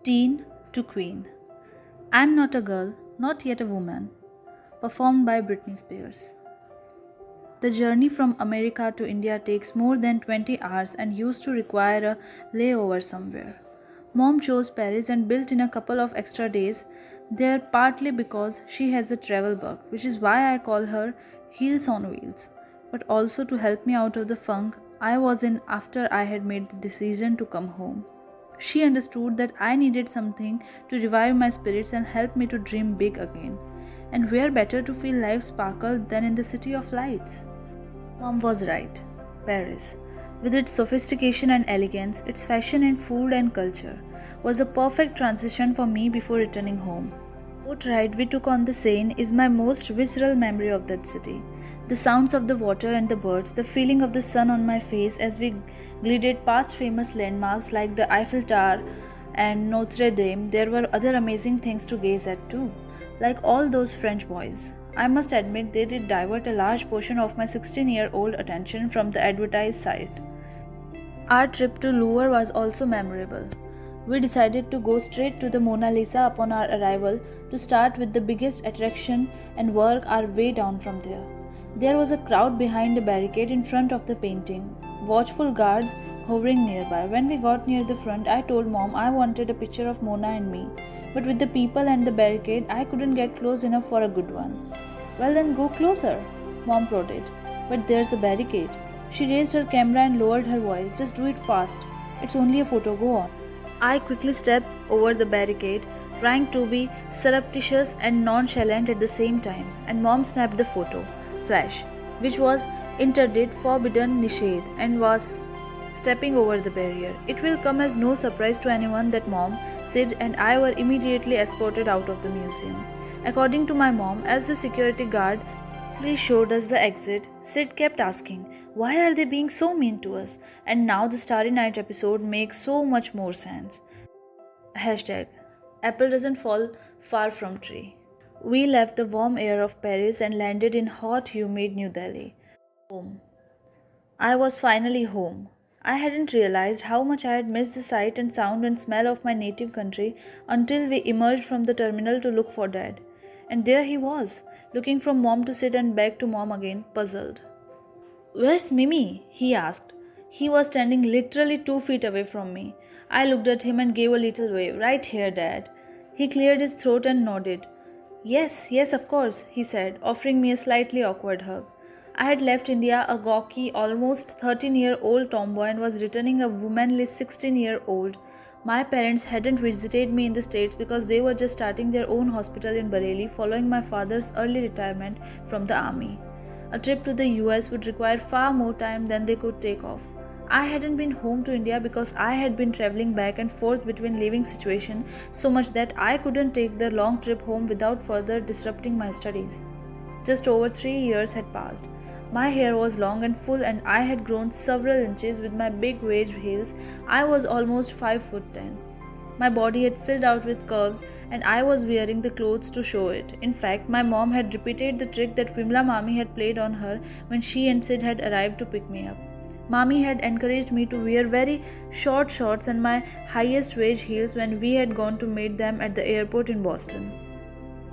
Teen to Queen. I'm Not a Girl, Not Yet a Woman, performed by Britney Spears. The journey from America to India takes more than 20 hours and used to require a layover somewhere. Mom chose Paris and built in a couple of extra days there partly because she has a travel bug, which is why I call her Heels on Wheels, but also to help me out of the funk I was in after I had made the decision to come home. She understood that I needed something to revive my spirits and help me to dream big again. And where better to feel life sparkle than in the city of lights? Mom was right. Paris, with its sophistication and elegance, its fashion and food and culture, was a perfect transition for me before returning home. Boat ride we took on the Seine is my most visceral memory of that city. The sounds of the water and the birds, the feeling of the sun on my face as we glided past famous landmarks like the Eiffel Tower and Notre Dame, there were other amazing things to gaze at too, like all those French boys. I must admit they did divert a large portion of my 16-year-old attention from the advertised site. Our trip to Louvre was also memorable. We decided to go straight to the Mona Lisa upon our arrival to start with the biggest attraction and work our way down from there. There was a crowd behind a barricade in front of the painting, watchful guards hovering nearby. When we got near the front, I told Mom I wanted a picture of Mona and me, but with the people and the barricade, I couldn't get close enough for a good one. Well, then go closer, Mom prodded. But there's a barricade. She raised her camera and lowered her voice. Just do it fast. It's only a photo, go on. I quickly stepped over the barricade, trying to be surreptitious and nonchalant at the same time, and Mom snapped the photo, flash, which was interdit forbidden nishad and was stepping over the barrier. It will come as no surprise to anyone that Mom, Sid, and I were immediately escorted out of the museum. According to my mom, as the security guard quickly showed us the exit, Sid kept asking, "Why are they being so mean to us?" And now the Starry Night episode makes so much more sense. Hashtag Apple doesn't fall far from tree. We left the warm air of Paris and landed in hot, humid New Delhi. Home. I was finally home. I hadn't realized how much I had missed the sight and sound and smell of my native country until we emerged from the terminal to look for Dad. And there he was, looking from Mom to Sid and back to Mom again, puzzled. "Where's Mimi?" he asked. He was standing literally 2 feet away from me. I looked at him and gave a little wave. "Right here, Dad." He cleared his throat and nodded. "Yes, yes, of course," he said, offering me a slightly awkward hug. I had left India a gawky, almost 13-year-old tomboy and was returning a womanly 16-year-old. My parents hadn't visited me in the States because they were just starting their own hospital in Bareilly following my father's early retirement from the army. A trip to the US would require far more time than they could take off. I hadn't been home to India because I had been traveling back and forth between living situations so much that I couldn't take the long trip home without further disrupting my studies. Just over 3 years had passed. My hair was long and full, and I had grown several inches with my big wage heels. I was almost 5'10". My body had filled out with curves, and I was wearing the clothes to show it. In fact, my mom had repeated the trick that Vimla Mami had played on her when she and Sid had arrived to pick me up. Mami had encouraged me to wear very short shorts and my highest wage heels when we had gone to meet them at the airport in Boston.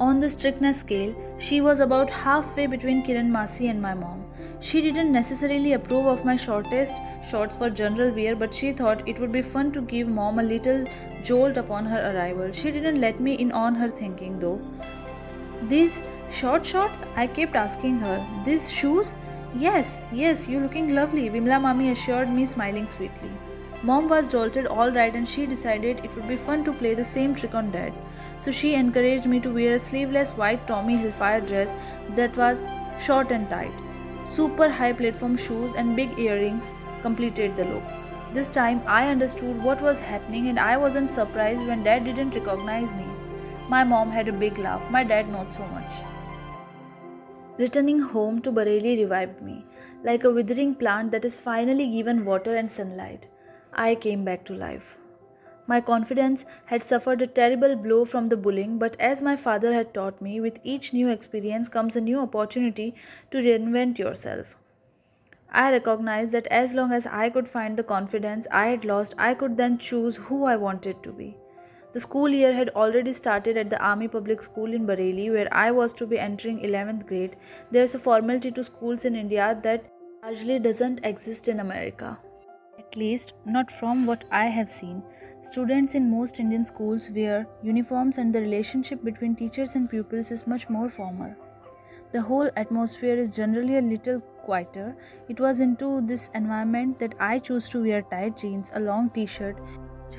On the strictness scale, she was about halfway between Kiran Masi and my mom. She didn't necessarily approve of my shortest shorts for general wear, but she thought it would be fun to give mom a little jolt upon her arrival. She didn't let me in on her thinking though. "These short shorts?" I kept asking her. "These shoes?" "Yes, yes, you're looking lovely," Vimla Mami assured me, smiling sweetly. Mom was jolted all right and she decided it would be fun to play the same trick on Dad. So she encouraged me to wear a sleeveless white Tommy Hilfiger dress that was short and tight. Super high platform shoes and big earrings completed the look. This time I understood what was happening and I wasn't surprised when Dad didn't recognize me. My mom had a big laugh, my dad not so much. Returning home to Bareilly revived me, like a withering plant that is finally given water and sunlight. I came back to life. My confidence had suffered a terrible blow from the bullying, but as my father had taught me, with each new experience comes a new opportunity to reinvent yourself. I recognized that as long as I could find the confidence I had lost, I could then choose who I wanted to be. The school year had already started at the Army Public School in Bareilly, where I was to be entering 11th grade. There's a formality to schools in India that largely doesn't exist in America. At least, not from what I have seen. Students in most Indian schools wear uniforms, and the relationship between teachers and pupils is much more formal. The whole atmosphere is generally a little quieter. It was into this environment that I chose to wear tight jeans, a long t shirt,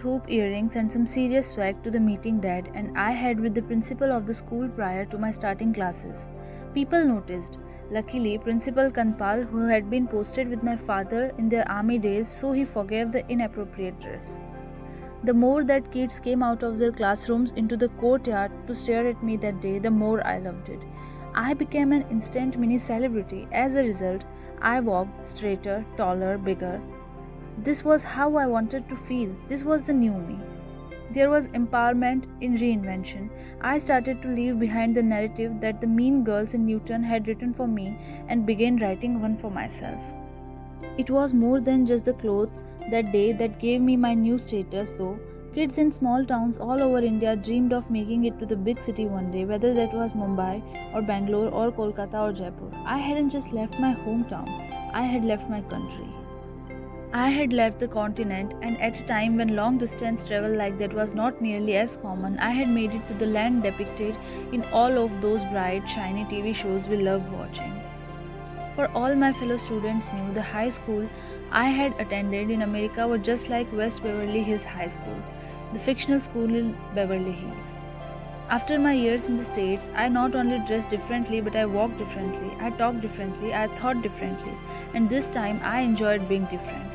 hoop earrings, and some serious swag to the meeting that and I had with the principal of the school prior to my starting classes. People noticed. Luckily, Principal Kanpal, who had been posted with my father in their army days, so he forgave the inappropriate dress. The more that kids came out of their classrooms into the courtyard to stare at me that day, the more I loved it. I became an instant mini celebrity. As a result, I walked straighter, taller, bigger. This was how I wanted to feel. This was the new me. There was empowerment in reinvention. I started to leave behind the narrative that the mean girls in Newton had written for me and began writing one for myself. It was more than just the clothes that day that gave me my new status, though. Kids in small towns all over India dreamed of making it to the big city one day, whether that was Mumbai or Bangalore or Kolkata or Jaipur. I hadn't just left my hometown, I had left my country. I had left the continent, and at a time when long distance travel like that was not nearly as common, I had made it to the land depicted in all of those bright, shiny TV shows we loved watching. For all my fellow students knew, the high school I had attended in America was just like West Beverly Hills High School, the fictional school in Beverly Hills. After my years in the States, I not only dressed differently, but I walked differently, I talked differently, I thought differently, and this time I enjoyed being different.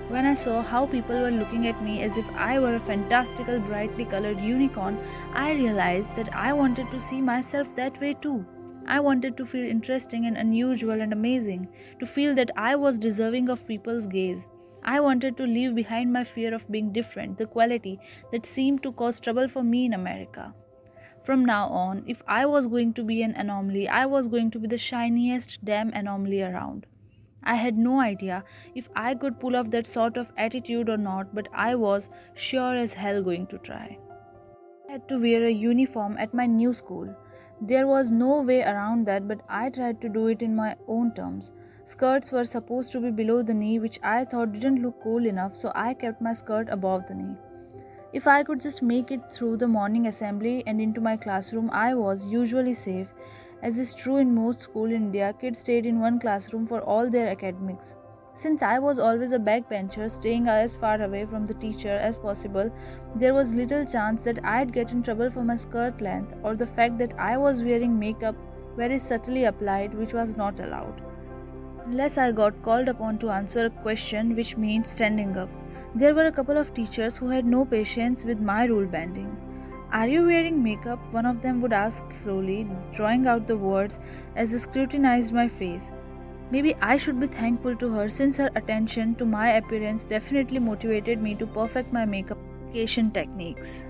When I saw how people were looking at me as if I were a fantastical, brightly colored unicorn, I realized that I wanted to see myself that way too. I wanted to feel interesting and unusual and amazing, to feel that I was deserving of people's gaze. I wanted to leave behind my fear of being different, the quality that seemed to cause trouble for me in America. From now on, if I was going to be an anomaly, I was going to be the shiniest damn anomaly around. I had no idea if I could pull off that sort of attitude or not, but I was sure as hell going to try. I had to wear a uniform at my new school. There was no way around that, but I tried to do it in my own terms. Skirts were supposed to be below the knee, which I thought didn't look cool enough, so I kept my skirt above the knee. If I could just make it through the morning assembly and into my classroom, I was usually safe. As is true in most schools in India, kids stayed in one classroom for all their academics. Since I was always a backbencher, staying as far away from the teacher as possible, there was little chance that I'd get in trouble for my skirt length or the fact that I was wearing makeup very subtly applied, which was not allowed. Unless I got called upon to answer a question, which meant standing up. There were a couple of teachers who had no patience with my rule bending. Are you wearing makeup? One of them would ask slowly, drawing out the words as they scrutinized my face. Maybe I should be thankful to her since her attention to my appearance definitely motivated me to perfect my makeup application techniques.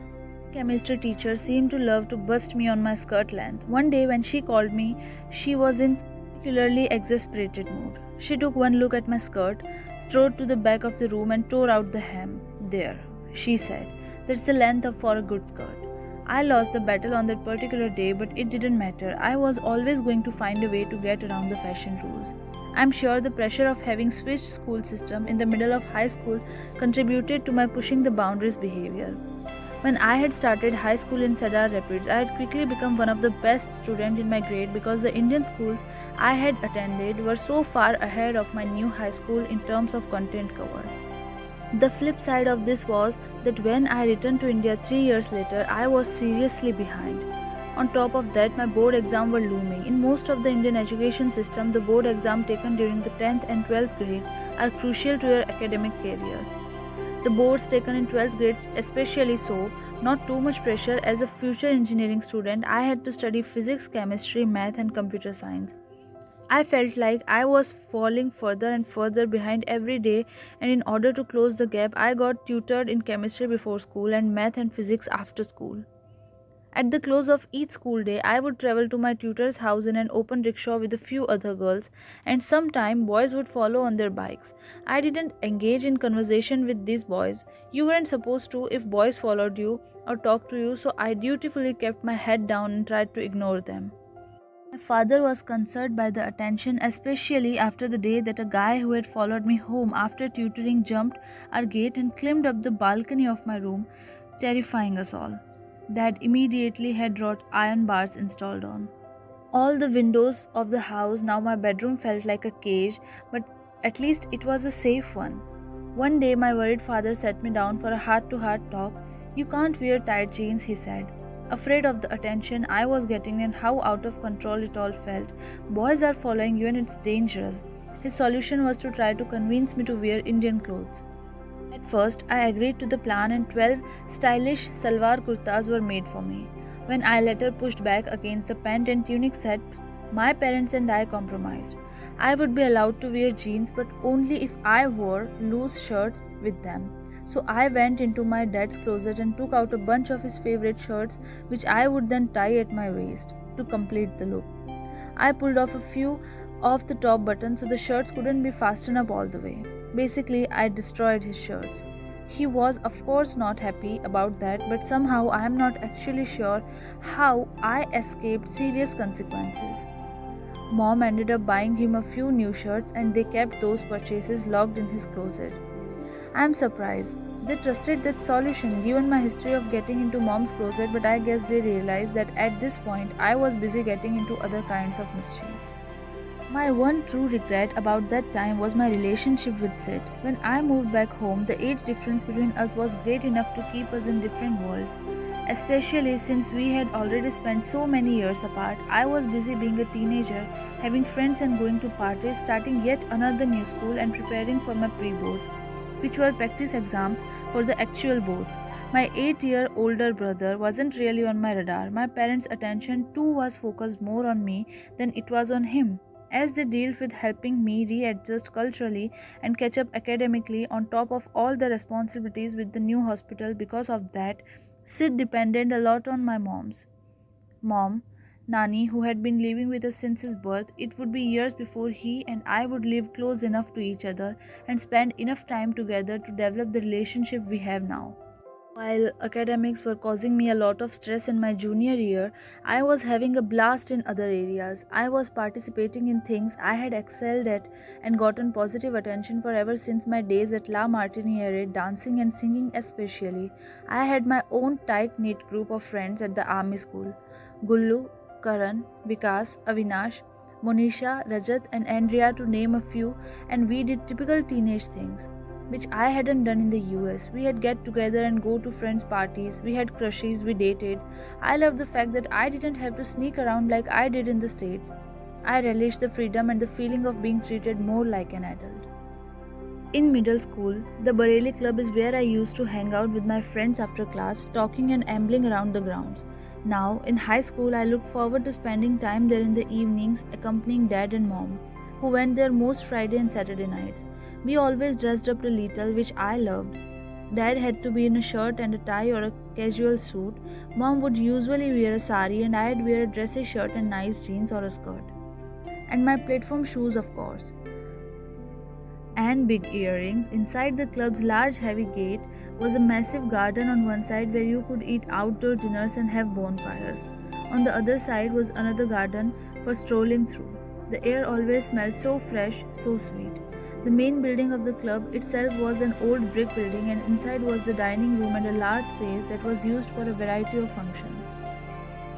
Chemistry teacher seemed to love to bust me on my skirt length. One day when she called me, she was in particularly exasperated mood. She took one look at my skirt, strode to the back of the room and tore out the hem. There, she said, that's the length of for a good skirt. I lost the battle on that particular day, but it didn't matter. I was always going to find a way to get around the fashion rules. I'm sure the pressure of having switched school system in the middle of high school contributed to my pushing the boundaries behavior. When I had started high school in Cedar Rapids, I had quickly become one of the best students in my grade because the Indian schools I had attended were so far ahead of my new high school in terms of content covered. The flip side of this was that when I returned to India 3 years later, I was seriously behind. On top of that, my board exams were looming. In most of the Indian education system, the board exam taken during the 10th and 12th grades are crucial to your academic career. The boards taken in 12th grades especially so, not too much pressure. As a future engineering student, I had to study physics, chemistry, math and computer science. I felt like I was falling further and further behind every day, and in order to close the gap, I got tutored in chemistry before school and math and physics after school. At the close of each school day, I would travel to my tutor's house in an open rickshaw with a few other girls, and sometime boys would follow on their bikes. I didn't engage in conversation with these boys. You weren't supposed to if boys followed you or talked to you, so I dutifully kept my head down and tried to ignore them. My father was concerned by the attention, especially after the day that a guy who had followed me home after tutoring jumped our gate and climbed up the balcony of my room, terrifying us all. Dad immediately had wrought iron bars installed on all the windows of the house. Now my bedroom felt like a cage, but at least it was a safe one. One day, my worried father sat me down for a heart to heart talk. You can't wear tight jeans, he said. Afraid of the attention I was getting and how out of control it all felt. Boys are following you and it's dangerous. His solution was to try to convince me to wear Indian clothes. At first, I agreed to the plan and 12 stylish salwar kurtas were made for me. When I later pushed back against the pant and tunic set, my parents and I compromised. I would be allowed to wear jeans but only if I wore loose shirts with them. So I went into my dad's closet and took out a bunch of his favorite shirts, which I would then tie at my waist to complete the look. I pulled off a few off the top buttons so the shirts couldn't be fastened up all the way. Basically, I destroyed his shirts. He was, of course, not happy about that, but somehow I am not actually sure how I escaped serious consequences. Mom ended up buying him a few new shirts and they kept those purchases locked in his closet. I am surprised. They trusted that solution given my history of getting into mom's closet, but I guess they realized that at this point I was busy getting into other kinds of mischief. My one true regret about that time was my relationship with Sid. When I moved back home, the age difference between us was great enough to keep us in different worlds. Especially since we had already spent so many years apart, I was busy being a teenager, having friends and going to parties, starting yet another new school and preparing for my pre-boards, which were practice exams for the actual boards. My 8-year older brother wasn't really on my radar. My parents' attention too was focused more on me than it was on him, as they dealt with helping me readjust culturally and catch up academically on top of all the responsibilities with the new hospital. Because of that, Sid depended a lot on my mom, Nani, who had been living with us since his birth. It would be years before he and I would live close enough to each other and spend enough time together to develop the relationship we have now. While academics were causing me a lot of stress in my junior year, I was having a blast in other areas. I was participating in things I had excelled at and gotten positive attention for ever since my days at La Martiniere, dancing and singing especially. I had my own tight-knit group of friends at the army school. Gullu, Karan, Vikas, Avinash, Monisha, Rajat and Andrea to name a few, and we did typical teenage things which I hadn't done in the US. We had get together and go to friends' parties. We had crushes, we dated. I loved the fact that I didn't have to sneak around like I did in the States. I relished the freedom and the feeling of being treated more like an adult. In middle school, the Bareilly Club is where I used to hang out with my friends after class, talking and ambling around the grounds. Now, in high school, I look forward to spending time there in the evenings, accompanying dad and mom, who went there most Friday and Saturday nights. We always dressed up a little, which I loved. Dad had to be in a shirt and a tie or a casual suit. Mom would usually wear a sari and I'd wear a dressy shirt and nice jeans or a skirt. And my platform shoes, of course. And big earrings. Inside the club's large heavy gate was a massive garden on one side where you could eat outdoor dinners and have bonfires. On the other side was another garden for strolling through. The air always smelled so fresh, so sweet. The main building of the club itself was an old brick building, and inside was the dining room and a large space that was used for a variety of functions.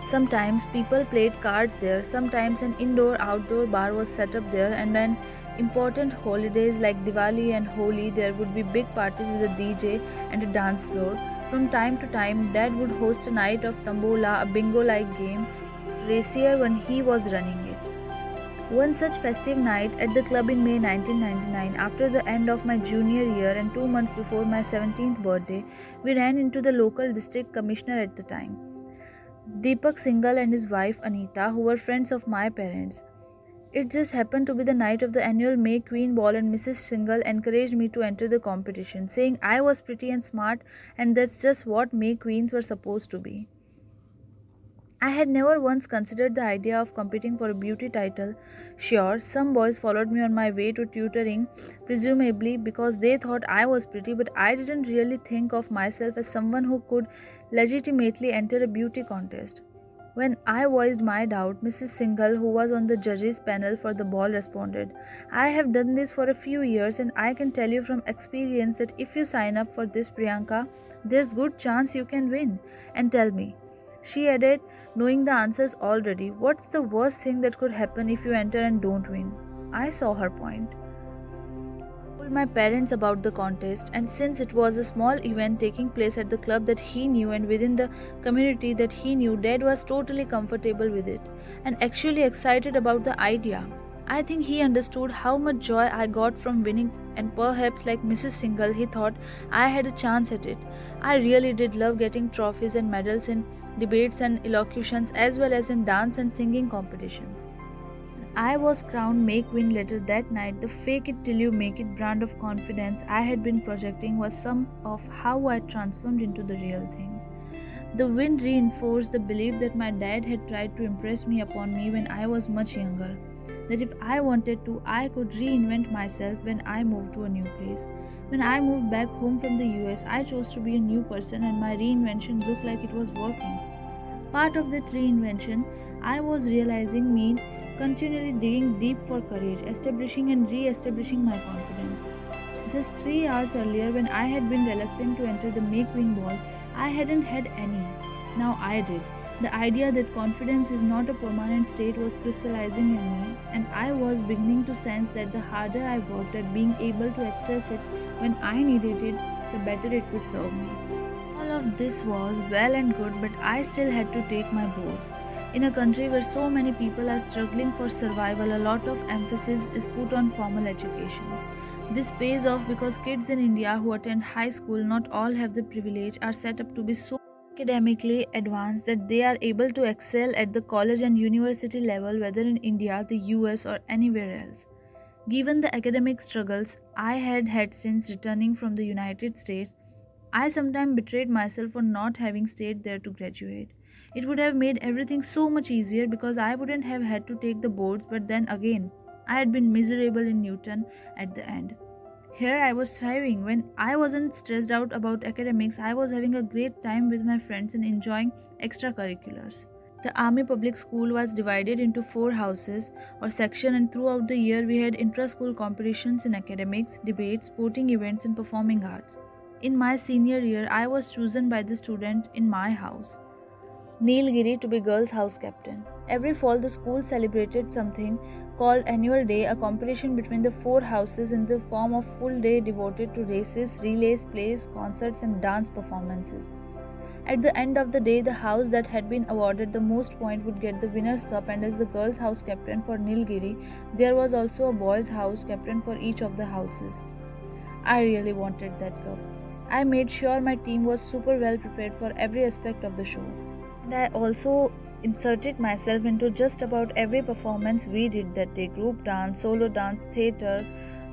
Sometimes people played cards there, sometimes an indoor-outdoor bar was set up there, and on important holidays like Diwali and Holi, there would be big parties with a DJ and a dance floor. From time to time, Dad would host a night of Tambola, a bingo-like game, racier when he was running it. One such festive night at the club in May 1999, after the end of my junior year and 2 months before my 17th birthday, we ran into the local district commissioner at the time, Deepak Singhal, and his wife Anita, who were friends of my parents. It just happened to be the night of the annual May Queen Ball, and Mrs. Singhal encouraged me to enter the competition, saying I was pretty and smart and that's just what May Queens were supposed to be. I had never once considered the idea of competing for a beauty title. Sure, some boys followed me on my way to tutoring, presumably because they thought I was pretty, but I didn't really think of myself as someone who could legitimately enter a beauty contest. When I voiced my doubt, Mrs. Singhal, who was on the judges' panel for the ball, responded, I have done this for a few years and I can tell you from experience that if you sign up for this, Priyanka, there's good chance you can win. And tell me, she added, knowing the answers already, what's the worst thing that could happen if you enter and don't win? I saw her point. Told my parents about the contest, and since it was a small event taking place at the club that he knew and within the community that he knew, Dad was totally comfortable with it and actually excited about the idea. I think he understood how much joy I got from winning, and perhaps, like Mrs. Singhal, he thought I had a chance at it. I really did love getting trophies and medals in debates and elocutions as well as in dance and singing competitions. I was crowned Make Win later that night. The fake it till you make it brand of confidence I had been projecting was some of how I transformed into the real thing. The win reinforced the belief that my dad had tried to impress me upon me when I was much younger. That if I wanted to, I could reinvent myself when I moved to a new place. When I moved back home from the US, I chose to be a new person and my reinvention looked like it was working. Part of that reinvention, I was realizing meant continually digging deep for courage, establishing and re establishing my confidence. Just 3 hours earlier, when I had been reluctant to enter the make win ball, I hadn't had any. Now I did. The idea that confidence is not a permanent state was crystallizing in me, and I was beginning to sense that the harder I worked at being able to access it when I needed it, the better it would serve me. All of this was well and good, but I still had to take my boards. In a country where so many people are struggling for survival, a lot of emphasis is put on formal education. This pays off because kids in India who attend high school, not all have the privilege, are set up to be so academically advanced that they are able to excel at the college and university level, whether in India, the US, or anywhere else. Given the academic struggles I had had since returning from the United States, I sometimes betrayed myself for not having stayed there to graduate. It would have made everything so much easier because I wouldn't have had to take the boards, but then again, I had been miserable in Newton at the end. Here I was thriving. When I wasn't stressed out about academics, I was having a great time with my friends and enjoying extracurriculars. The Army Public School was divided into four houses or sections, and throughout the year we had intra-school competitions in academics, debates, sporting events, and performing arts. In my senior year, I was chosen by the student in my house, Nilgiri, to be girls' house captain. Every fall, the school celebrated something called Annual Day, a competition between the four houses in the form of full day devoted to races, relays, plays, concerts, and dance performances. At the end of the day, the house that had been awarded the most points would get the winner's cup, and as the girls' house captain for Nilgiri, there was also a boys' house captain for each of the houses. I really wanted that cup. I made sure my team was super well prepared for every aspect of the show. And I also inserted myself into just about every performance we did that day: group dance, solo dance, theatre,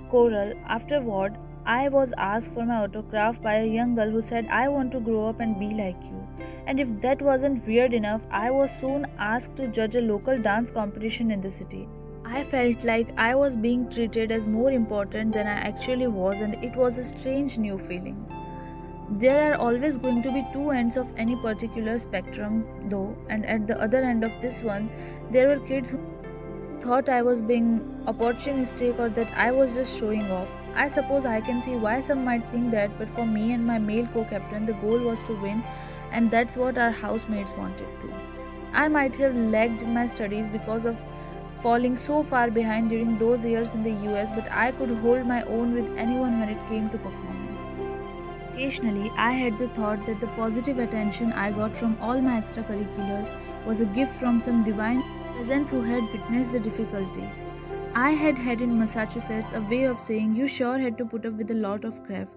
choral. Afterward, I was asked for my autograph by a young girl who said, I want to grow up and be like you. And if that wasn't weird enough, I was soon asked to judge a local dance competition in the city. I felt like I was being treated as more important than I actually was, and it was a strange new feeling. There are always going to be two ends of any particular spectrum, though, and at the other end of this one, there were kids who thought I was being opportunistic or that I was just showing off. I suppose I can see why some might think that, but for me and my male co captain, the goal was to win, and that's what our housemates wanted too. I might have lagged in my studies because of falling so far behind during those years in the US, but I could hold my own with anyone when it came to performing. Occasionally, I had the thought that the positive attention I got from all my extracurriculars was a gift from some divine presence who had witnessed the difficulties I had had in Massachusetts, a way of saying, you sure had to put up with a lot of crap.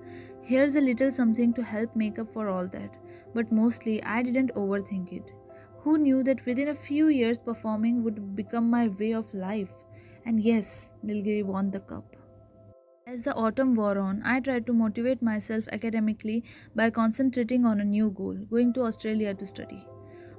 Here's a little something to help make up for all that. But mostly, I didn't overthink it. Who knew that within a few years, performing would become my way of life? And yes, Nilgiri won the cup. As the autumn wore on, I tried to motivate myself academically by concentrating on a new goal: going to Australia to study.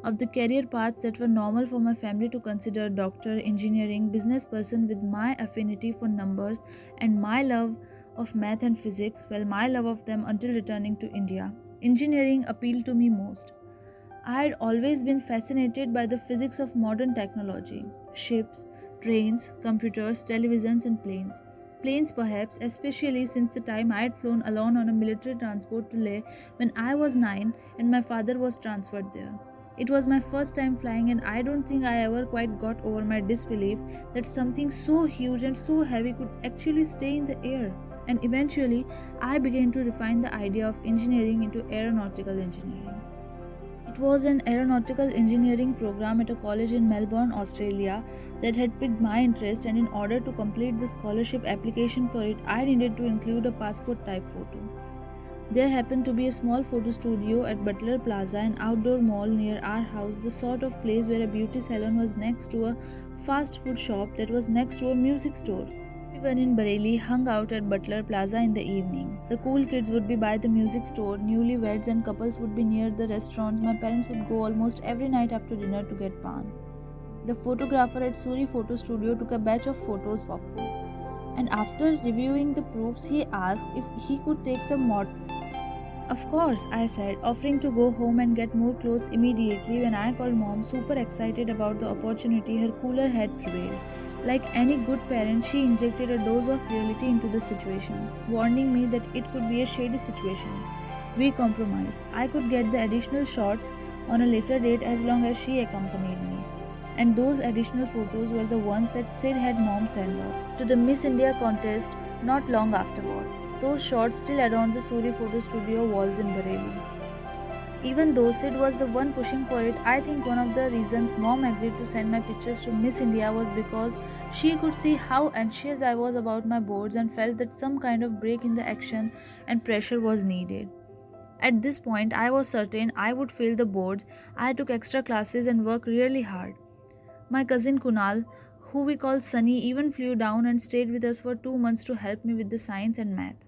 of the career paths that were normal for my family to consider: doctor, engineering, business person. With my affinity for numbers and my love of math and physics, well, my love of them until returning to India, engineering appealed to me most. I had always been fascinated by the physics of modern technology: ships, trains, computers, televisions, and planes. Planes, perhaps, especially since the time I had flown alone on a military transport to Leh when I was 9 and my father was transferred there. It was my first time flying, and I don't think I ever quite got over my disbelief that something so huge and so heavy could actually stay in the air. And eventually, I began to refine the idea of engineering into aeronautical engineering. It was an aeronautical engineering program at a college in Melbourne, Australia, that had piqued my interest, and in order to complete the scholarship application for it, I needed to include a passport type photo. There happened to be a small photo studio at Butler Plaza, an outdoor mall near our house, the sort of place where a beauty salon was next to a fast food shop that was next to a music store. Everyone in Bareilly hung out at Butler Plaza in the evenings. The cool kids would be by the music store, newlyweds and couples would be near the restaurants. My parents would go almost every night after dinner to get pan. The photographer at Suri Photo Studio took a batch of photos of me, and after reviewing the proofs, he asked if he could take some models. Of course, I said, offering to go home and get more clothes immediately. When I called mom, super excited about the opportunity, her cooler head prevailed. Like any good parent, she injected a dose of reality into the situation, warning me that it could be a shady situation. We compromised. I could get the additional shots on a later date as long as she accompanied me. And those additional photos were the ones that Sid had mom send out to the Miss India contest not long afterward. Those shots still adorn the Suri Photo Studio walls in Bareilly. Even though Sid was the one pushing for it, I think one of the reasons mom agreed to send my pictures to Miss India was because she could see how anxious I was about my boards and felt that some kind of break in the action and pressure was needed. At this point, I was certain I would fail the boards. I took extra classes and worked really hard. My cousin Kunal, who we call Sunny, even flew down and stayed with us for 2 months to help me with the science and math.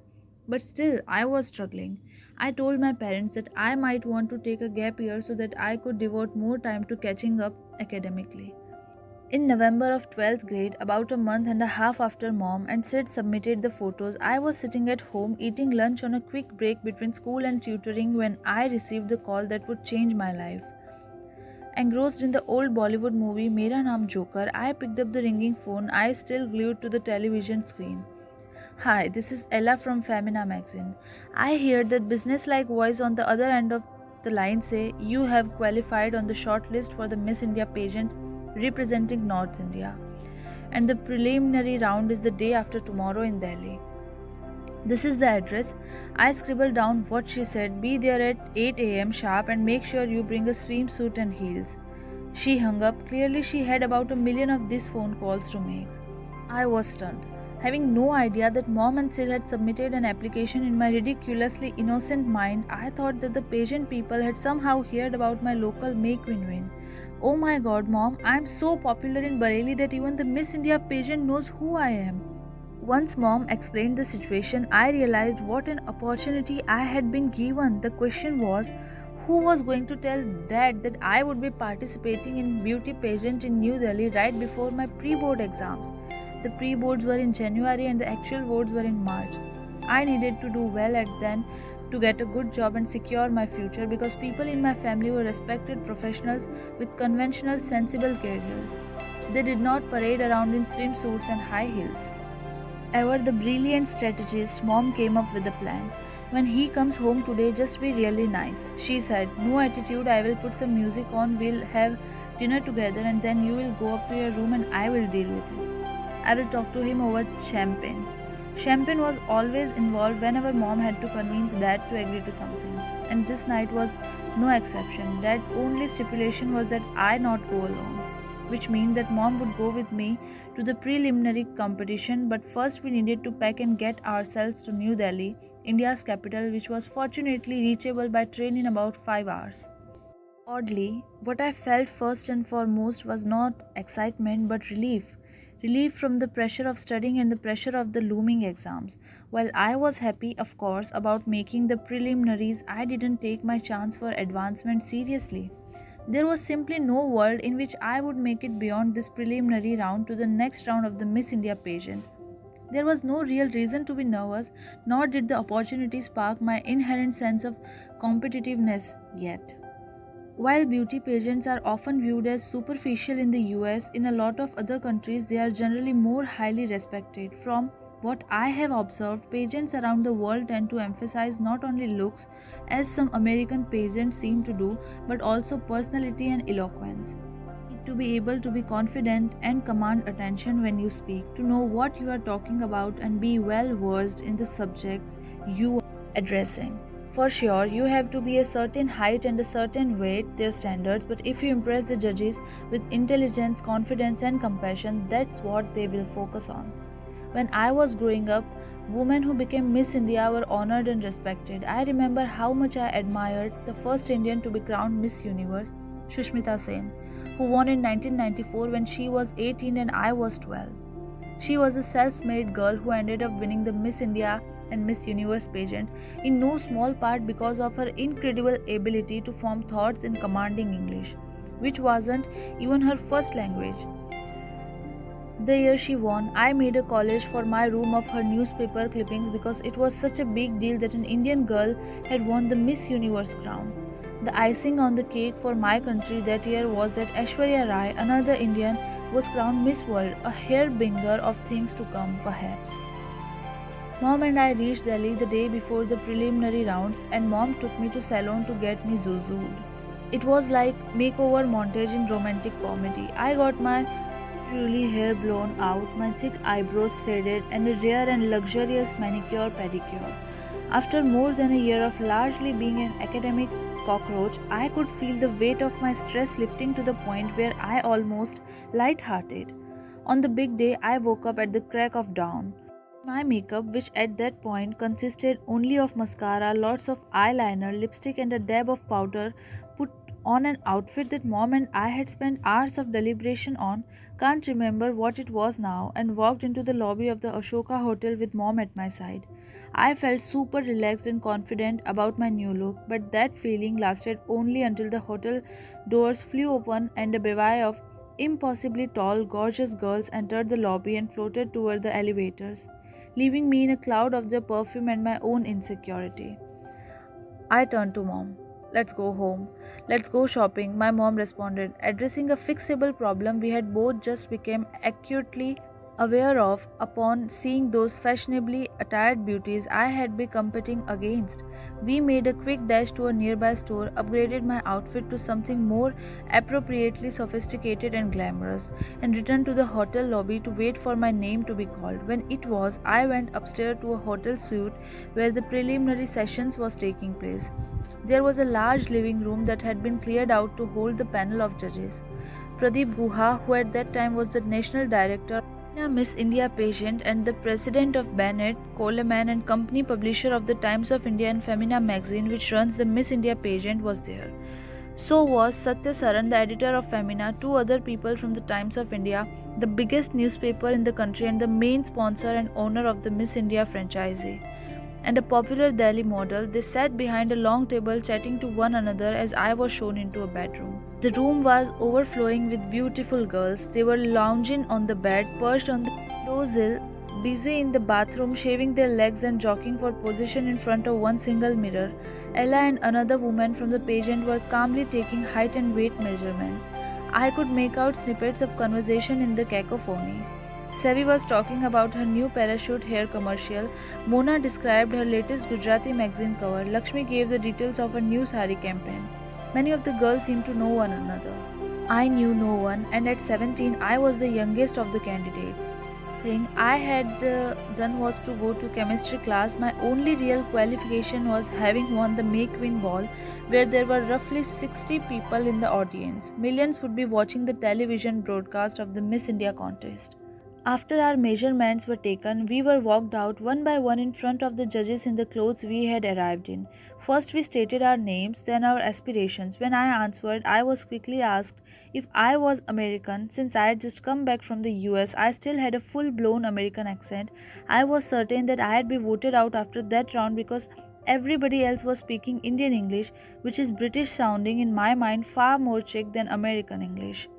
But still, I was struggling. I told my parents that I might want to take a gap year so that I could devote more time to catching up academically. In November of 12th grade, about a month and a half after mom and Sid submitted the photos, I was sitting at home eating lunch on a quick break between school and tutoring when I received the call that would change my life. Engrossed in the old Bollywood movie Mera Naam Joker, I picked up the ringing phone, eyes still glued to the television screen. Hi, this is Ella from Femina magazine. I hear that business-like voice on the other end of the line say you have qualified on the short list for the Miss India pageant representing North India, and the preliminary round is the day after tomorrow in Delhi. This is the address. I scribbled down what she said. Be there at 8 am sharp and make sure you bring a swimsuit and heels. She hung up. Clearly, she had about a million of these phone calls to make. I was stunned. Having no idea that mom and Sid had submitted an application, in my ridiculously innocent mind, I thought that the pageant people had somehow heard about my local Make Win Win. Oh my god, mom, I am so popular in Bareilly that even the Miss India pageant knows who I am. Once mom explained the situation, I realized what an opportunity I had been given. The question was, who was going to tell dad that I would be participating in beauty pageant in New Delhi right before my pre-board exams? The pre-boards were in January and the actual boards were in March. I needed to do well at then to get a good job and secure my future because people in my family were respected professionals with conventional sensible careers. They did not parade around in swimsuits and high heels. Ever the brilliant strategist, mom came up with a plan. When he comes home today, just be really nice. She said, no attitude, I will put some music on, we'll have dinner together and then you will go up to your room and I will deal with him. I will talk to him over champagne. Champagne was always involved whenever mom had to convince dad to agree to something. And this night was no exception. Dad's only stipulation was that I not go alone, which meant that mom would go with me to the preliminary competition, but first we needed to pack and get ourselves to New Delhi, India's capital, which was fortunately reachable by train in about 5 hours. Oddly, what I felt first and foremost was not excitement but relief. Relief from the pressure of studying and the pressure of the looming exams. While I was happy, of course, about making the preliminaries, I didn't take my chance for advancement seriously. There was simply no world in which I would make it beyond this preliminary round to the next round of the Miss India pageant. There was no real reason to be nervous, nor did the opportunity spark my inherent sense of competitiveness yet. While beauty pageants are often viewed as superficial in the US, in a lot of other countries they are generally more highly respected. From what I have observed, pageants around the world tend to emphasize not only looks, as some American pageants seem to do, but also personality and eloquence. To be able to be confident and command attention when you speak, to know what you are talking about, and be well versed in the subjects you are addressing. For sure, you have to be a certain height and a certain weight, their standards, but if you impress the judges with intelligence, confidence, and compassion, that's what they will focus on. When I was growing up, women who became Miss India were honored and respected. I remember how much I admired the first Indian to be crowned Miss Universe, Shushmita Sen, who won in 1994 when she was 18 and I was 12. She was a self made girl who ended up winning the Miss India and Miss Universe pageant in no small part because of her incredible ability to form thoughts in commanding English, which wasn't even her first language. The year she won, I made a collage for my room of her newspaper clippings because it was such a big deal that an Indian girl had won the Miss Universe crown. The icing on the cake for my country that year was that Aishwarya Rai, another Indian, was crowned Miss World, a hairbringer of things to come, perhaps. Mom and I reached Delhi the day before the preliminary rounds, and Mom took me to salon to get me zuzooed. It was like makeover montage in romantic comedy. I got my curly hair blown out, my thick eyebrows threaded, and a rare and luxurious manicure pedicure. After more than a year of largely being an academic cockroach, I could feel the weight of my stress lifting to the point where I almost light-hearted. On the big day, I woke up at the crack of dawn. My makeup, which at that point consisted only of mascara, lots of eyeliner, lipstick, and a dab of powder, put on an outfit that Mom and I had spent hours of deliberation on, can't remember what it was now, and walked into the lobby of the Ashoka Hotel with Mom at my side. I felt super relaxed and confident about my new look, but that feeling lasted only until the hotel doors flew open and a bevy of impossibly tall, gorgeous girls entered the lobby and floated toward the elevators, leaving me in a cloud of their perfume and my own insecurity. I turned to Mom. Let's go home. Let's go shopping, my mom responded, addressing a fixable problem we had both just become acutely aware of upon seeing those fashionably attired beauties I had been competing against. We made a quick dash to a nearby store, upgraded my outfit to something more appropriately sophisticated and glamorous, and returned to the hotel lobby to wait for my name to be called. When it was, I went upstairs to a hotel suite where the preliminary sessions was taking place. There was a large living room that had been cleared out to hold the panel of judges. Pradeep Guha, who at that time was the national director Miss India pageant and the president of Bennett, Coleman and Company, publisher of the Times of India and Femina magazine, which runs the Miss India pageant, was there. So was Satya Saran, the editor of Femina, two other people from the Times of India, the biggest newspaper in the country and the main sponsor and owner of the Miss India franchise, and a popular Delhi model. They sat behind a long table chatting to one another as I was shown into a bedroom. The room was overflowing with beautiful girls. They were lounging on the bed, perched on the windowsill, busy in the bathroom, shaving their legs and jockeying for position in front of one single mirror. Ella and another woman from the pageant were calmly taking height and weight measurements. I could make out snippets of conversation in the cacophony. Sevi was talking about her new parachute hair commercial. Mona described her latest Gujarati magazine cover. Lakshmi gave the details of her new sari campaign. Many of the girls seemed to know one another. I knew no one, and at 17, I was the youngest of the candidates. Thing I had done was to go to chemistry class. My only real qualification was having won the May Queen Ball, where there were roughly 60 people in the audience. Millions would be watching the television broadcast of the Miss India contest. After our measurements were taken, we were walked out one by one in front of the judges in the clothes we had arrived in. First, we stated our names, then our aspirations. When I answered, I was quickly asked if I was American. Since I had just come back from the US, I still had a full blown American accent. I was certain that I had been voted out after that round because Everybody else was speaking Indian English, which is British sounding in my mind, far more chic than American English.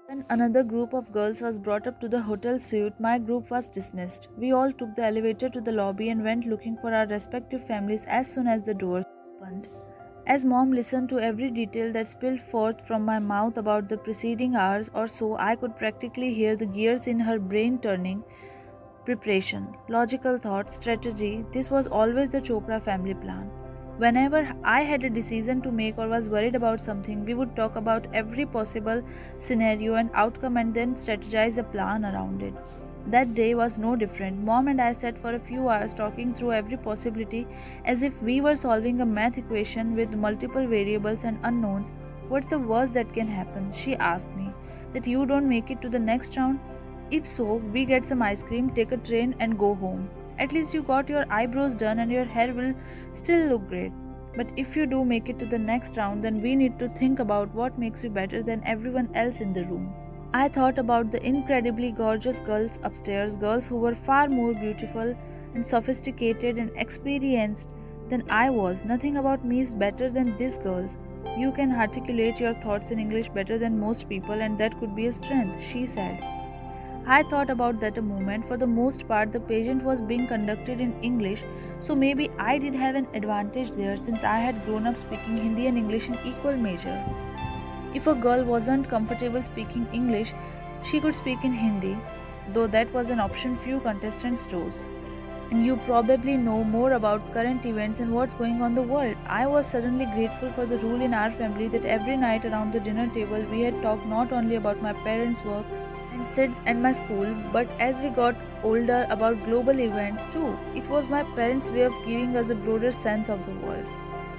When another group of girls was brought up to the hotel suite, my group was dismissed. We all took the elevator to the lobby and went looking for our respective families as soon as the doors opened. As mom listened to every detail that spilled forth from my mouth about the preceding hours or so, I could practically hear the gears in her brain turning. Preparation, logical thought, strategy, this was always the Chopra family plan. Whenever I had a decision to make or was worried about something, we would talk about every possible scenario and outcome and then strategize a plan around it. That day was no different. Mom and I sat for a few hours talking through every possibility as if we were solving a math equation with multiple variables and unknowns. What's the worst that can happen? She asked me. That you don't make it to the next round? If so, we get some ice cream, take a train, and go home. At least you got your eyebrows done and your hair will still look great. But if you do make it to the next round, then we need to think about what makes you better than everyone else in the room. I thought about the incredibly gorgeous girls upstairs, girls who were far more beautiful and sophisticated and experienced than I was. Nothing about me is better than these girls. You can articulate your thoughts in English better than most people, and that could be a strength, she said. I thought about that a moment. For the most part, the pageant was being conducted in English, so maybe I did have an advantage there since I had grown up speaking Hindi and English in equal measure. If a girl wasn't comfortable speaking English, she could speak in Hindi, though that was an option few contestants chose. And you probably know more about current events and what's going on in the world. I was suddenly grateful for the rule in our family that every night around the dinner table we had talked not only about my parents' work and SIDS and my school, but as we got older about global events too. It was my parents' way of giving us a broader sense of the world.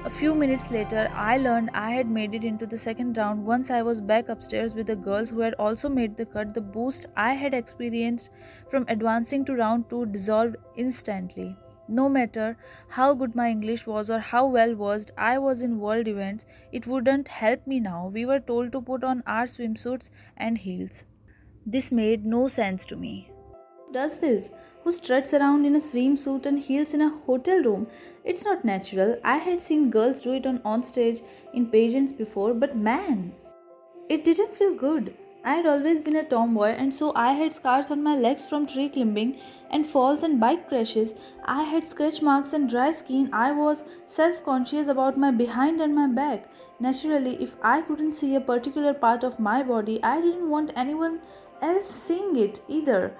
A few minutes later, I learned I had made it into the second round. Once I was back upstairs with the girls who had also made the cut, the boost I had experienced from advancing to round 2 dissolved instantly. No matter how good my English was or how well versed I was in world events, it wouldn't help me now. We were told to put on our swimsuits and heels. This made no sense to me. Who does this? Who struts around in a swimsuit and heels in a hotel room? It's not natural. I had seen girls do it on stage in pageants before, but man, it didn't feel good. I had always been a tomboy, and so I had scars on my legs from tree climbing and falls and bike crashes. I had scratch marks and dry skin. I was self conscious about my behind and my back. Naturally, if I couldn't see a particular part of my body, I didn't want anyone else seeing it either.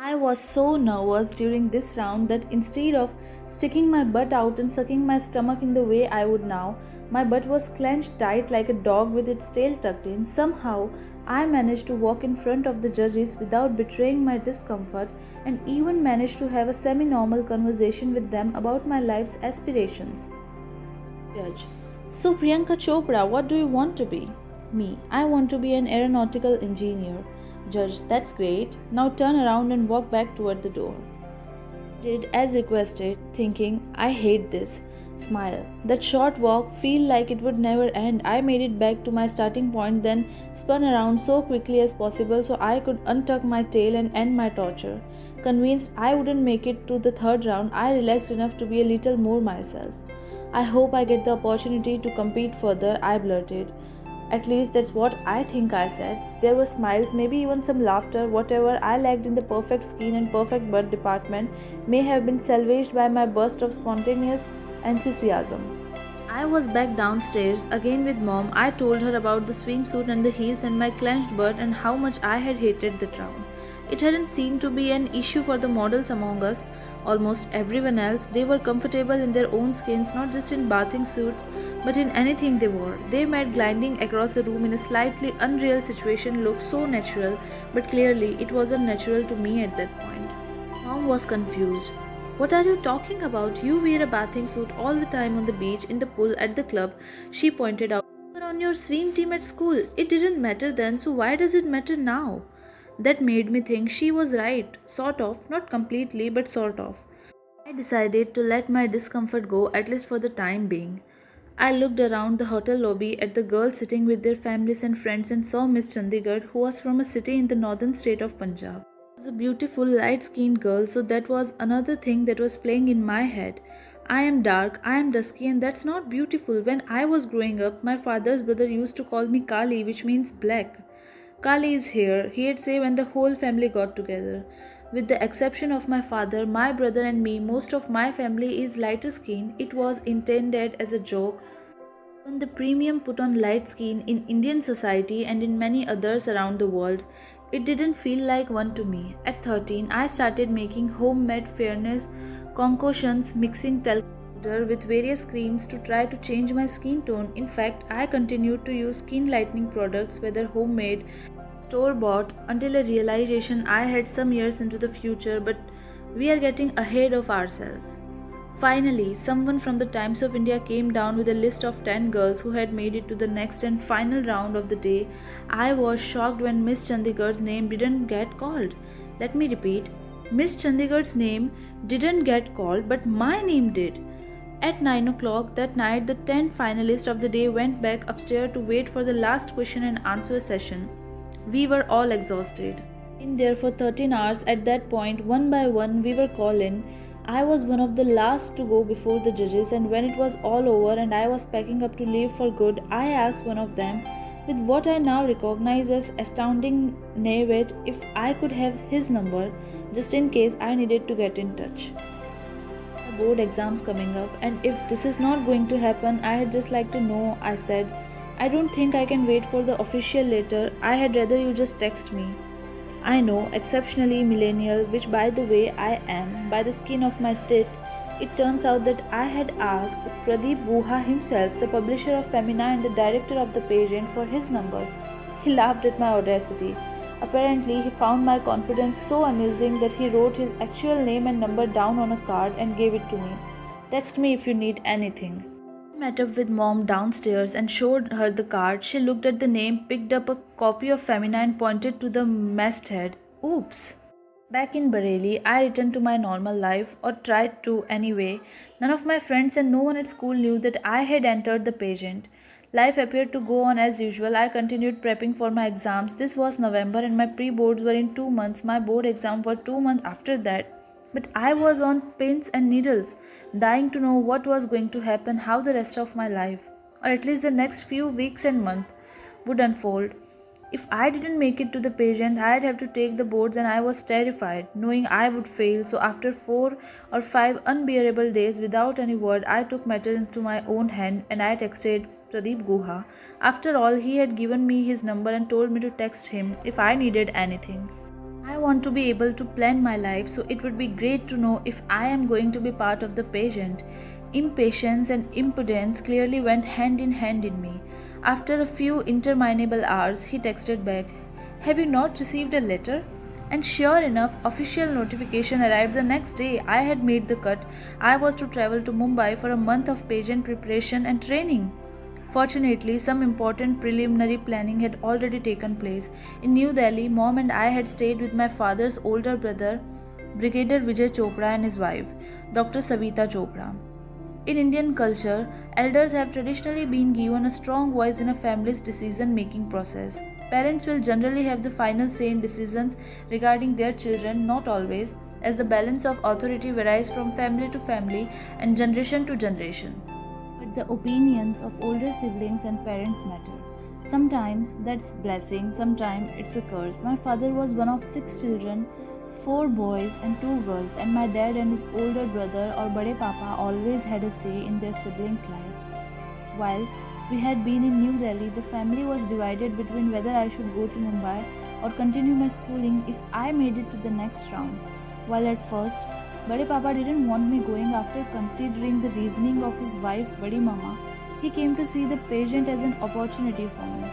I was so nervous during this round that instead of sticking my butt out and sucking my stomach in the way I would now, my butt was clenched tight like a dog with its tail tucked in. Somehow, I managed to walk in front of the judges without betraying my discomfort and even managed to have a semi normal conversation with them about my life's aspirations. Judge: So, Priyanka Chopra, what do you want to be? Me: I want to be an aeronautical engineer. Judge: That's great. Now turn around and walk back toward the door. Did as requested, thinking, I hate this. Smile. That short walk feel like it would never end. I made it back to my starting point, then spun around so quickly as possible so I could untuck my tail and end my torture. Convinced I wouldn't make it to the third round, I relaxed enough to be a little more myself. I hope I get the opportunity to compete further, I blurted. At least that's what I think, I said. There were smiles, maybe even some laughter. Whatever I lacked in the perfect skin and perfect butt department may have been salvaged by my burst of spontaneous enthusiasm. I was back downstairs again with mom. I told her about the swimsuit and the heels and my clenched butt and how much I had hated that round. It hadn't seemed to be an issue for the models among us. Almost everyone else, they were comfortable in their own skins, not just in bathing suits, but in anything they wore. They made gliding across the room in a slightly unreal situation look so natural, but clearly it wasn't natural to me at that point. Mom was confused. What are you talking about? You wear a bathing suit all the time on the beach, in the pool, at the club, she pointed out. You were on your swim team at school. It didn't matter then, so why does it matter now? That made me think she was right, sort of, not completely, but sort of. I decided to let my discomfort go, at least for the time being. I looked around the hotel lobby at the girls sitting with their families and friends and saw Miss Chandigarh, who was from a city in the northern state of Punjab. She was a beautiful, light skinned girl, so that was another thing that was playing in my head. I am dark, I am dusky, and that's not beautiful. When I was growing up, my father's brother used to call me Kali, which means black. Kali is here, he'd say when the whole family got together. With the exception of my father, my brother, and me, most of my family is lighter skinned. It was intended as a joke. When the premium put on light skin in Indian society and in many others around the world, it didn't feel like one to me. At 13, I started making homemade fairness concoctions, mixing talcum powder with various creams to try to change my skin tone. In fact, I continued to use skin lightening products, whether homemade, store bought, until a realization I had some years into the future, but we are getting ahead of ourselves. Finally, someone from the Times of India came down with a list of 10 girls who had made it to the next and final round of the day. I was shocked when Miss Chandigarh's name didn't get called. Let me repeat, Miss Chandigarh's name didn't get called, but my name did. At 9 o'clock that night, the 10 finalists of the day went back upstairs to wait for the last question and answer session. We were all exhausted. In there for 13 hours. At that point, one by one, we were called in. I was one of the last to go before the judges, and when it was all over and I was packing up to leave for good, I asked one of them, with what I now recognize as astounding naivete, if I could have his number, just in case I needed to get in touch. The board exams coming up, and if this is not going to happen, I'd just like to know, I said. I don't think I can wait for the official letter. I had rather you just text me. I know, exceptionally millennial, which by the way I am, by the skin of my teeth. It turns out that I had asked Pradeep Guha himself, the publisher of Femina and the director of the pageant, for his number. He laughed at my audacity. Apparently, he found my confidence so amusing that he wrote his actual name and number down on a card and gave it to me. Text me if you need anything. I met up with mom downstairs and showed her the card. She looked at the name, picked up a copy of Femina and pointed to the masthead. Oops. Back in Bareilly, I returned to my normal life, or tried to anyway. None of my friends and no one at school knew that I had entered the pageant. Life appeared to go on as usual. I continued prepping for my exams. This was November and my pre-boards were in 2 months. My board exam were 2 months after that. But I was on pins and needles, dying to know what was going to happen, how the rest of my life, or at least the next few weeks and months, would unfold. If I didn't make it to the pageant, I'd have to take the boards, and I was terrified, knowing I would fail. So after 4 or 5 unbearable days without any word, I took matters into my own hand and I texted Pradeep Guha. After all, he had given me his number and told me to text him if I needed anything. I want to be able to plan my life, so it would be great to know if I am going to be part of the pageant. Impatience and impudence clearly went hand in hand in me. After a few interminable hours, he texted back, "Have you not received a letter?" And sure enough, official notification arrived the next day. I had made the cut. I was to travel to Mumbai for a month of pageant preparation and training. Fortunately, some important preliminary planning had already taken place. In New Delhi, mom and I had stayed with my father's older brother, Brigadier Vijay Chopra, and his wife, Dr. Savita Chopra. In Indian culture, elders have traditionally been given a strong voice in a family's decision making process. Parents will generally have the final say in decisions regarding their children, not always, as the balance of authority varies from family to family and generation to generation. But the opinions of older siblings and parents matter. Sometimes that's blessing, sometimes it's a curse. My father was one of 6 children, 4 boys and 2 girls, and my dad and his older brother or Bade Papa always had a say in their siblings' lives. While we had been in New Delhi, the family was divided between whether I should go to Mumbai or continue my schooling if I made it to the next round. While at first, Bade Papa didn't want me going. After considering the reasoning of his wife, Badi Mama, he came to see the pageant as an opportunity for me.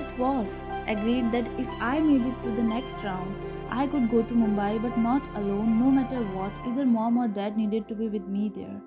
It was agreed that if I made it to the next round, I could go to Mumbai, but not alone, no matter what. Either mom or dad needed to be with me there.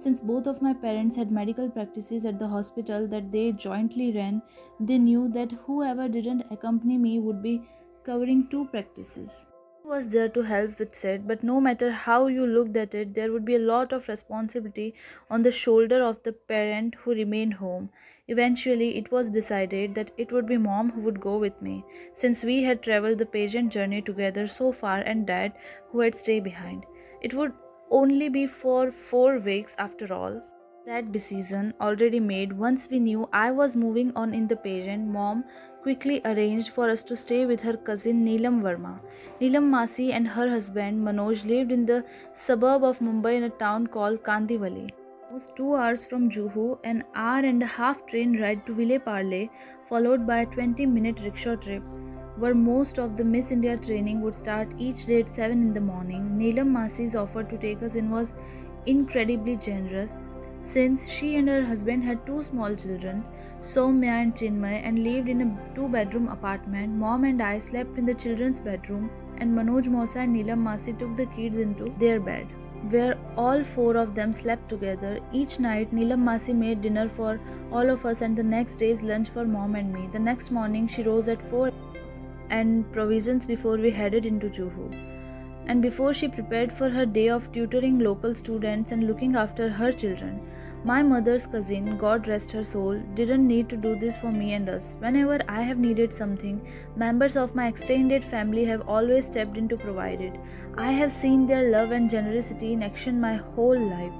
Since both of my parents had medical practices at the hospital that they jointly ran, they knew that whoever didn't accompany me would be covering 2 practices. I was there to help with said, but no matter how you looked at it, there would be a lot of responsibility on the shoulder of the parent who remained home. Eventually, it was decided that it would be mom who would go with me, since we had traveled the pageant journey together so far, and dad who had stayed behind. It would only be for 4 weeks after all. That decision already made once we knew I was moving on in the pageant, mom quickly arranged for us to stay with her cousin Neelam Verma. Neelam Masi and her husband Manoj lived in the suburb of Mumbai in a town called Kandivali. Almost 2 hours from Juhu, an hour and a half train ride to Ville Parle, followed by a 20-minute rickshaw trip, where most of the Miss India training would start each day at 7 in the morning. Neelam Masi's offer to take us in was incredibly generous since she and her husband had two small children, Soumya and Chinmay, and lived in a two-bedroom apartment. Mom and I slept in the children's bedroom, and Manoj Mosa and Neelam Masi took the kids into their bed, where all four of them slept together. Each night, Neelam Masi made dinner for all of us and the next day's lunch for mom and me. The next morning, she rose at 4 and provisions before we headed into Juhu. And before she prepared for her day of tutoring local students and looking after her children. My mother's cousin, God rest her soul, didn't need to do this for me and us. Whenever I have needed something, members of my extended family have always stepped in to provide it. I have seen their love and generosity in action my whole life.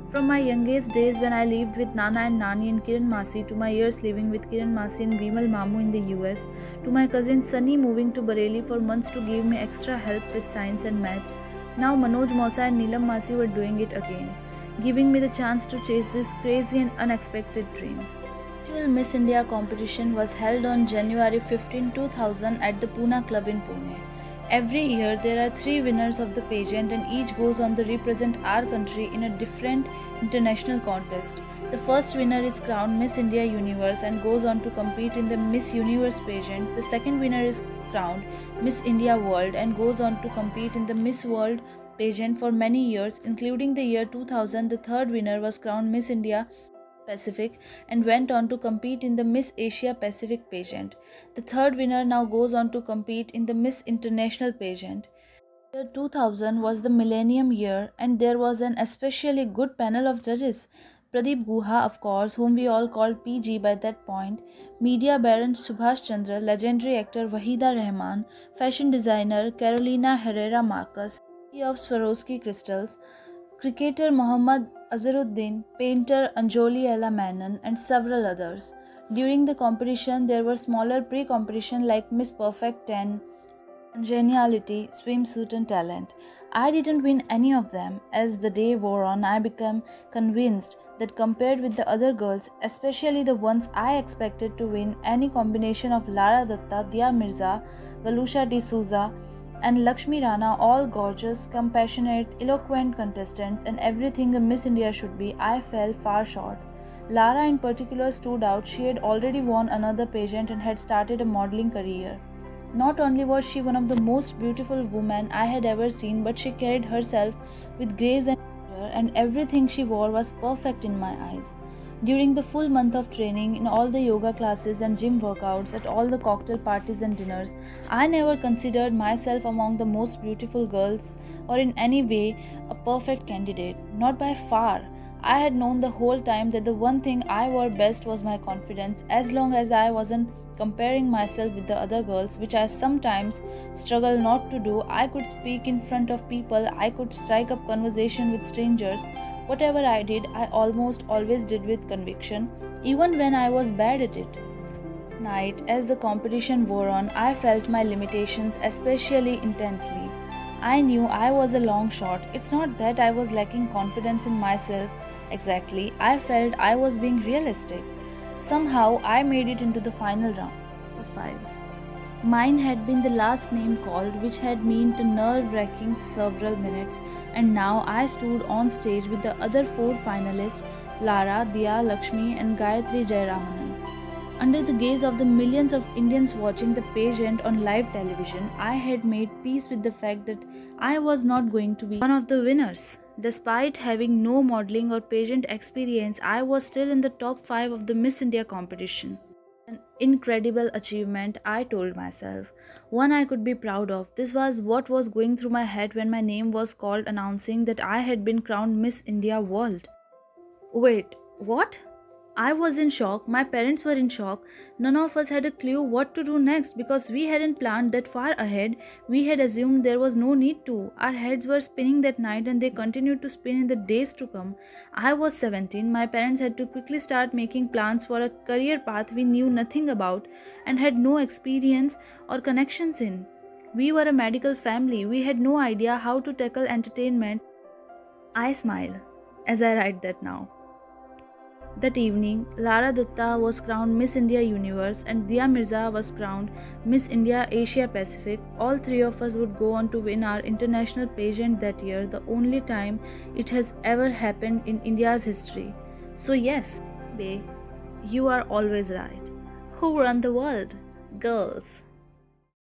From my youngest days when I lived with Nana and Nani and Kiran Masi, to my years living with Kiran Masi and Vimal Mamu in the US, to my cousin Sunny moving to Bareilly for months to give me extra help with science and math, now Manoj Mosa and Neelam Masi were doing it again, giving me the chance to chase this crazy and unexpected dream. The actual Miss India competition was held on January 15, 2000 at the Pune Club in Pune. Every year there are 3 winners of the pageant and each goes on to represent our country in a different international contest. The first winner is crowned Miss India Universe and goes on to compete in the Miss Universe pageant. The second winner is crowned Miss India World and goes on to compete in the Miss World pageant for many years, including the year 2000. The third winner was crowned Miss India Pacific and went on to compete in the Miss Asia Pacific pageant. The third winner now goes on to compete in the Miss International pageant. Year 2000 was the millennium year and there was an especially good panel of judges. Pradeep Guha, of course, whom we all called PG by that point, media baron Subhash Chandra, legendary actor Wahida Rahman, fashion designer Carolina Herrera Marcus, of Swarovski crystals, cricketer Mohammad Azharuddin, painter Anjoli Ella Menon, and several others. During the competition, there were smaller pre-competition like Miss Perfect 10, Congeniality, Swimsuit and Talent. I didn't win any of them. As the day wore on, I became convinced that compared with the other girls, especially the ones I expected to win, any combination of Lara Datta, Dia Mirza, Valusha D'Souza, and Lakshmi Rana, all gorgeous, compassionate, eloquent contestants, and everything a Miss India should be, I fell far short. Lara in particular stood out. She had already won another pageant and had started a modeling career. Not only was she one of the most beautiful women I had ever seen, but she carried herself with grace and everything she wore was perfect in my eyes. During the full month of training, in all the yoga classes and gym workouts, at all the cocktail parties and dinners, I never considered myself among the most beautiful girls or in any way a perfect candidate. Not by far. I had known the whole time that the one thing I wore best was my confidence, as long as I wasn't comparing myself with the other girls, which I sometimes struggle not to do. I could speak in front of people, I could strike up conversation with strangers. Whatever I did, I almost always did with conviction, even when I was bad at it. Night, as the competition wore on, I felt my limitations especially intensely. I knew I was a long shot. It's not that I was lacking confidence in myself exactly, I felt I was being realistic. Somehow, I made it into the final round of 5. Mine had been the last name called, which had meant a nerve-wracking several minutes, and now I stood on stage with the other 4 finalists, Lara, Dia, Lakshmi and Gayatri Jayaramanan. Under the gaze of the millions of Indians watching the pageant on live television, I had made peace with the fact that I was not going to be one of the winners. Despite having no modeling or pageant experience, I was still in the top 5 of the Miss India competition. An incredible achievement, I told myself. One I could be proud of. This was what was going through my head when my name was called, announcing that I had been crowned Miss India World. Wait, what? I was in shock, my parents were in shock. None of us had a clue what to do next because we hadn't planned that far ahead. We had assumed there was no need to. Our heads were spinning that night and they continued to spin in the days to come. I was 17. My parents had to quickly start making plans for a career path we knew nothing about and had no experience or connections in. We were a medical family. We had no idea how to tackle entertainment. I smile as I write that now. That evening, Lara Dutta was crowned Miss India Universe and Dia Mirza was crowned Miss India Asia Pacific. All three of us would go on to win our international pageant that year, the only time it has ever happened in India's history. So, yes, Bay, you are always right. Who run the world? Girls.